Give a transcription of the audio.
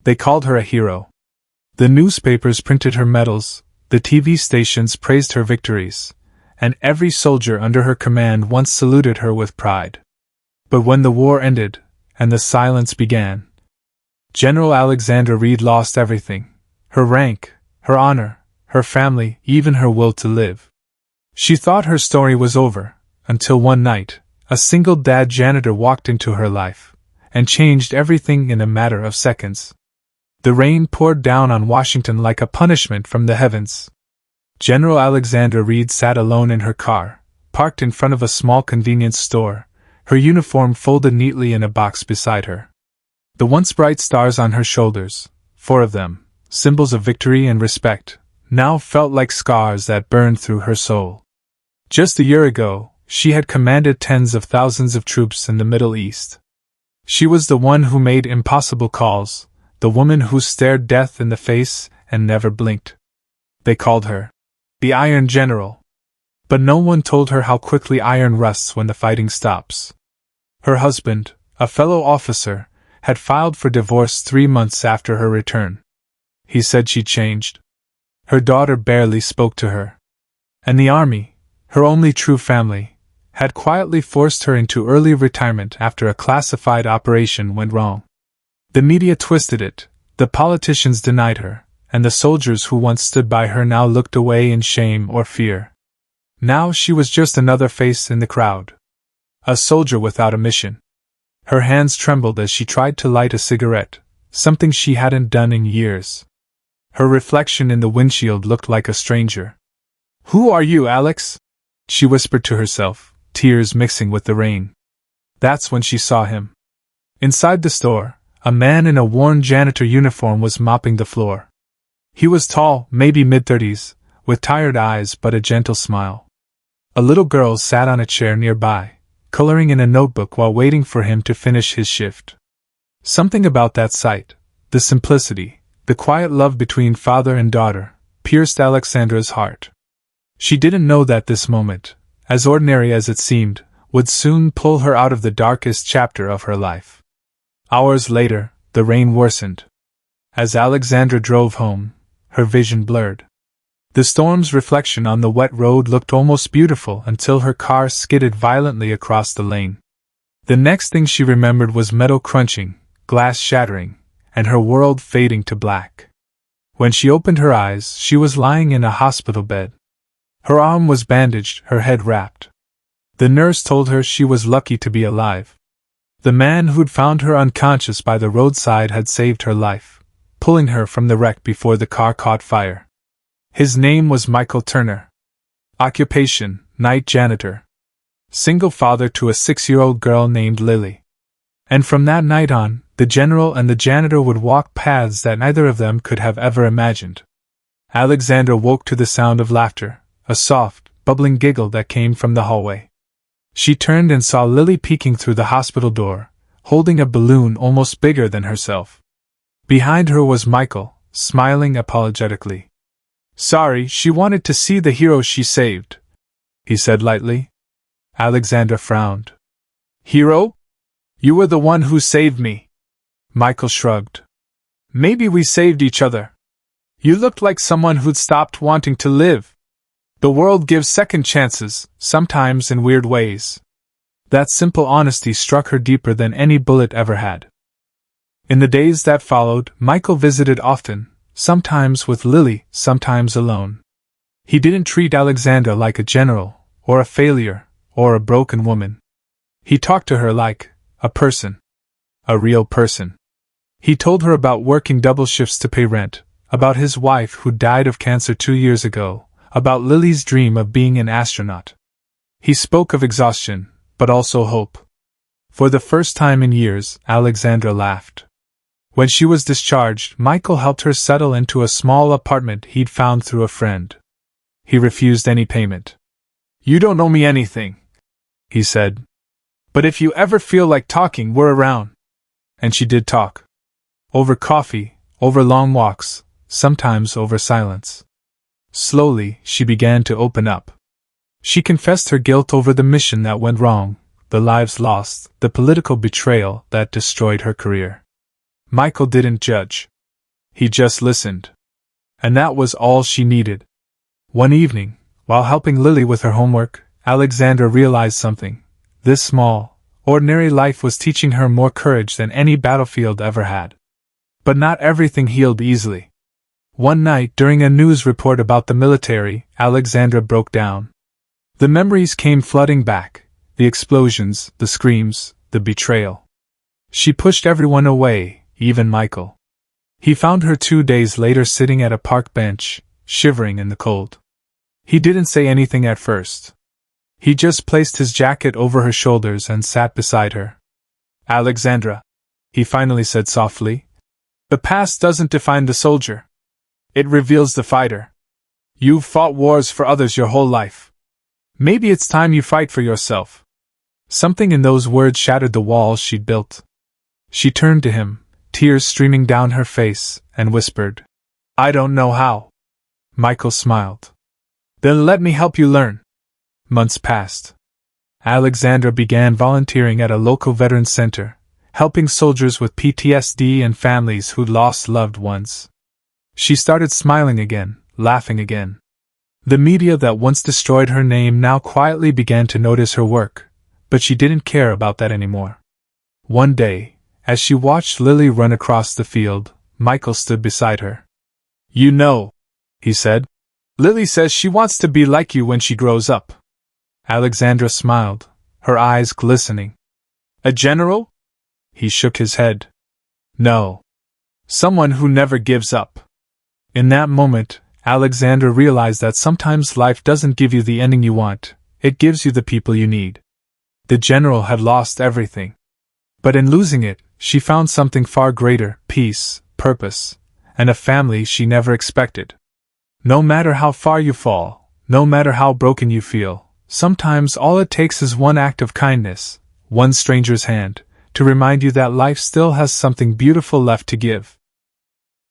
They called her a hero. The newspapers printed her medals, the TV stations praised her victories, and every soldier under her command once saluted her with pride. But when the war ended, and the silence began, General Alexandra Reed lost everything: her rank, her honor, her family, even her will to live. She thought her story was over, until one night, a single dad janitor walked into her life, and changed everything in a matter of seconds. The rain poured down on Washington like a punishment from the heavens. General Alexandra Reed sat alone in her car, parked in front of a small convenience store, her uniform folded neatly in a box beside her. The once bright stars on her shoulders, 4 of them, symbols of victory and respect, now felt like scars that burned through her soul. Just a year ago, she had commanded tens of thousands of troops in the Middle East. She was the one who made impossible calls, the woman who stared death in the face and never blinked. They called her the Iron General. But no one told her how quickly iron rusts when the fighting stops. Her husband, a fellow officer, had filed for divorce 3 months after her return. He said she'd changed. Her daughter barely spoke to her. And the army, her only true family, had quietly forced her into early retirement after a classified operation went wrong. The media twisted it, the politicians denied her, and the soldiers who once stood by her now looked away in shame or fear. Now she was just another face in the crowd. A soldier without a mission. Her hands trembled as she tried to light a cigarette, something she hadn't done in years. Her reflection in the windshield looked like a stranger. "Who are you, Alex?" she whispered to herself, tears mixing with the rain. That's when she saw him. Inside the store, a man in a worn janitor uniform was mopping the floor. He was tall, maybe mid-30s, with tired eyes but a gentle smile. A little girl sat on a chair nearby, coloring in a notebook while waiting for him to finish his shift. Something about that sight, the simplicity, the quiet love between father and daughter, pierced Alexandra's heart. She didn't know that this moment, as ordinary as it seemed, would soon pull her out of the darkest chapter of her life. Hours later, the rain worsened. As Alexandra drove home, her vision blurred. The storm's reflection on the wet road looked almost beautiful until her car skidded violently across the lane. The next thing she remembered was metal crunching, glass shattering, and her world fading to black. When she opened her eyes, she was lying in a hospital bed. Her arm was bandaged, her head wrapped. The nurse told her she was lucky to be alive. The man who'd found her unconscious by the roadside had saved her life, pulling her from the wreck before the car caught fire. His name was Michael Turner. Occupation, night janitor. Single father to a 6-year-old girl named Lily. And from that night on, the general and the janitor would walk paths that neither of them could have ever imagined. Alexandra woke to the sound of laughter, a soft, bubbling giggle that came from the hallway. She turned and saw Lily peeking through the hospital door, holding a balloon almost bigger than herself. Behind her was Michael, smiling apologetically. "Sorry, she wanted to see the hero she saved," he said lightly. Alexandra frowned. "Hero? You were the one who saved me." Michael shrugged. "Maybe we saved each other. You looked like someone who'd stopped wanting to live. The world gives second chances, sometimes in weird ways." That simple honesty struck her deeper than any bullet ever had. In the days that followed, Michael visited often, sometimes with Lily, sometimes alone. He didn't treat Alexandra like a general, or a failure, or a broken woman. He talked to her like a person. A real person. He told her about working double shifts to pay rent, about his wife who died of cancer 2 years ago, about Lily's dream of being an astronaut. He spoke of exhaustion, but also hope. For the first time in years, Alexandra laughed. When she was discharged, Michael helped her settle into a small apartment he'd found through a friend. He refused any payment. "You don't owe me anything," he said. "But if you ever feel like talking, we're around." And she did talk. Over coffee, over long walks, sometimes over silence. Slowly, she began to open up. She confessed her guilt over the mission that went wrong, the lives lost, the political betrayal that destroyed her career. Michael didn't judge. He just listened. And that was all she needed. One evening, while helping Lily with her homework, Alexandra realized something. This small, ordinary life was teaching her more courage than any battlefield ever had. But not everything healed easily. One night, during a news report about the military, Alexandra broke down. The memories came flooding back, the explosions, the screams, the betrayal. She pushed everyone away, even Michael. He found her 2 days later sitting at a park bench, shivering in the cold. He didn't say anything at first. He just placed his jacket over her shoulders and sat beside her. "Alexandra," he finally said softly, "the past doesn't define the soldier. It reveals the fighter. You've fought wars for others your whole life. Maybe it's time you fight for yourself." Something in those words shattered the walls she'd built. She turned to him, tears streaming down her face, and whispered, "I don't know how." Michael smiled. "Then let me help you learn." Months passed. Alexandra began volunteering at a local veterans center, helping soldiers with PTSD and families who'd lost loved ones. She started smiling again, laughing again. The media that once destroyed her name now quietly began to notice her work, but she didn't care about that anymore. One day, as she watched Lily run across the field, Michael stood beside her. "You know," he said, "Lily says she wants to be like you when she grows up." Alexandra smiled, her eyes glistening. "A general?" He shook his head. "No. Someone who never gives up." In that moment, Alexandra realized that sometimes life doesn't give you the ending you want, it gives you the people you need. The general had lost everything. But in losing it, she found something far greater: peace, purpose, and a family she never expected. No matter how far you fall, no matter how broken you feel, sometimes all it takes is one act of kindness, one stranger's hand, to remind you that life still has something beautiful left to give.